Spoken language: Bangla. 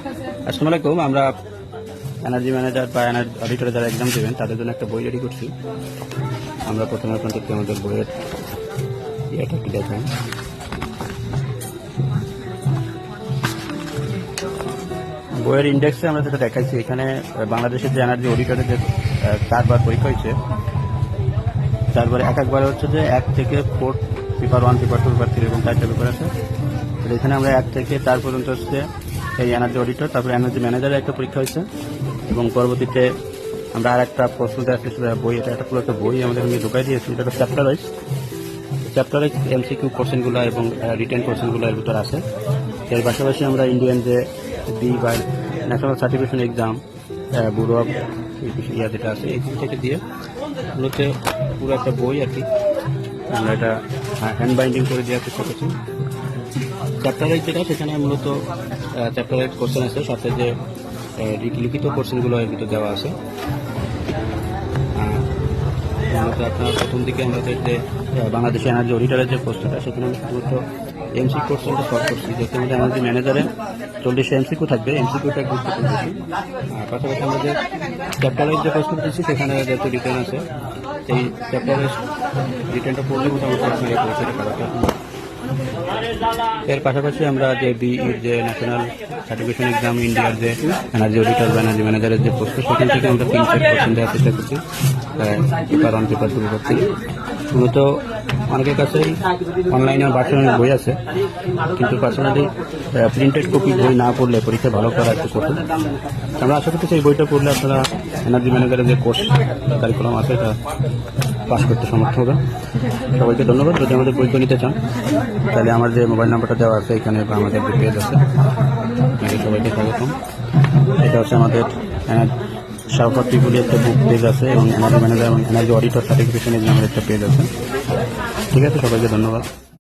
আসসালামু আলাইকুম। আমরা এনার্জি ম্যানেজার বা এনার্জি অডিটরে যারা এক্সাম দেবেন তাদের জন্য একটা বই রেডি করছি। আমরা প্রথমে আপনাদেরকে আমাদের বইয়ের ইয়েটা একটু দেখাই। বইয়ের ইন্ডেক্সে আমরা যেটা দেখাইছি, এখানে বাংলাদেশের যে এনার্জি অডিটরের যে 4বার পরীক্ষা হয়েছে, 4বারে একবারে হচ্ছে যে 1 থেকে 4 পেপার 1, পেপার 2, পেপার 3 এবং 4টা পেপার আছে। তো এখানে আমরা 1 থেকে 4 পর্যন্ত হচ্ছে এই এনার্জি অডিটর, তারপরে এনার্জি ম্যানেজারের একটা পরীক্ষা হয়েছে এবং পরবর্তীতে আমরা আর একটা প্রশ্ন আসছি বই, এটা একটা পুরো একটা বই আমাদের নিয়ে ঢুকাই দিয়েছি। এটা একটা চ্যাপ্টার ওয়াইজ এমসিকিউ কোশ্চেনগুলো এবং রিটেন কোশ্চেনগুলো এর ভিতরে আছে। এর পাশাপাশি আমরা ইন্ডিয়ান যে বি বা national certification exam bureau of ইয়া যেটা আছে, এখান থেকে দিয়ে মূলত পুরো একটা বই আর কি আমরা এটা হ্যান্ড বাইন্ডিং করে দেওয়ার চেষ্টা করছি। চ্যাপ্টার ওয়াইজ যেটা সেখানে মূলত চ্যাপ্টার ওয়াইজ কোশ্চেন আছে, সাথে যে লিখিত কোশ্চেনগুলো এর ভিতরে দেওয়া আছে। মূলত আপনার প্রথম দিকে আমাদের যে বাংলাদেশের এনার্জি অডিটরের যে প্রশ্নটা, সেখানে মূলত এমসিকিউ কোশ্চেনটা সলভ করছি, যেহেতু আমাদের এনার্জি ম্যানেজারে 40 এমসিকিউ থাকবে, এমসিকিউটা গুরুত্বপূর্ণ বেশি। পাশাপাশি আমরা যে চ্যাপ্টার ওয়াইজ যে প্রশ্ন দিচ্ছি সেখানে যেহেতু রিটেন আছে, এই চ্যাপ্টার ওয়াইজ রিটেনটা পড়লে মোটামুটি আপনার এই পরীক্ষাটা করাটা। এর পাশাপাশি আমরা যে বিইর যে ন্যাশনাল সার্টিফিকেশন এক্সাম ইন্ডিয়ার যে এনার্জি অডিটর বা এনার্জি ম্যানেজারের যে প্রশ্ন, সেখান থেকে আমরা 3 সেট কোশ্চেন দেওয়ার চেষ্টা করছি, পেপার 1, পেপার 2, পেপার 3। মূলত অনেকের কাছেই অনলাইনে ভার্সনের বই আছে, কিন্তু পার্সোনালি প্রিন্টেড কপি বই না পড়লে পরীক্ষা ভালো করা একটু কঠিন। আমরা আশা করতেছি এই বইটা পড়লে আপনারা এনার্জি ম্যানেজারের যে কোর্স কারিকুলাম আছে এটা পাস করতে সমর্থ হবেন। সবাইকে ধন্যবাদ। যদি আমাদের বই নিতে চান তাহলে আমার যে মোবাইল নাম্বারটা দেওয়া আছে এখানে, বা আমাদের যে পেজ আছে, আপনাদের সবাইকে স্বাগতম। এটা হচ্ছে আমাদের সারফাতি বলে একটা বুক পেজ আছে এবং এনার্জি ম্যানেজার এবং এনার্জি অডিটর সার্টিফিকেশন এক্সামের একটা পেজ আছে। ঠিক আছে, সবাইকে ধন্যবাদ।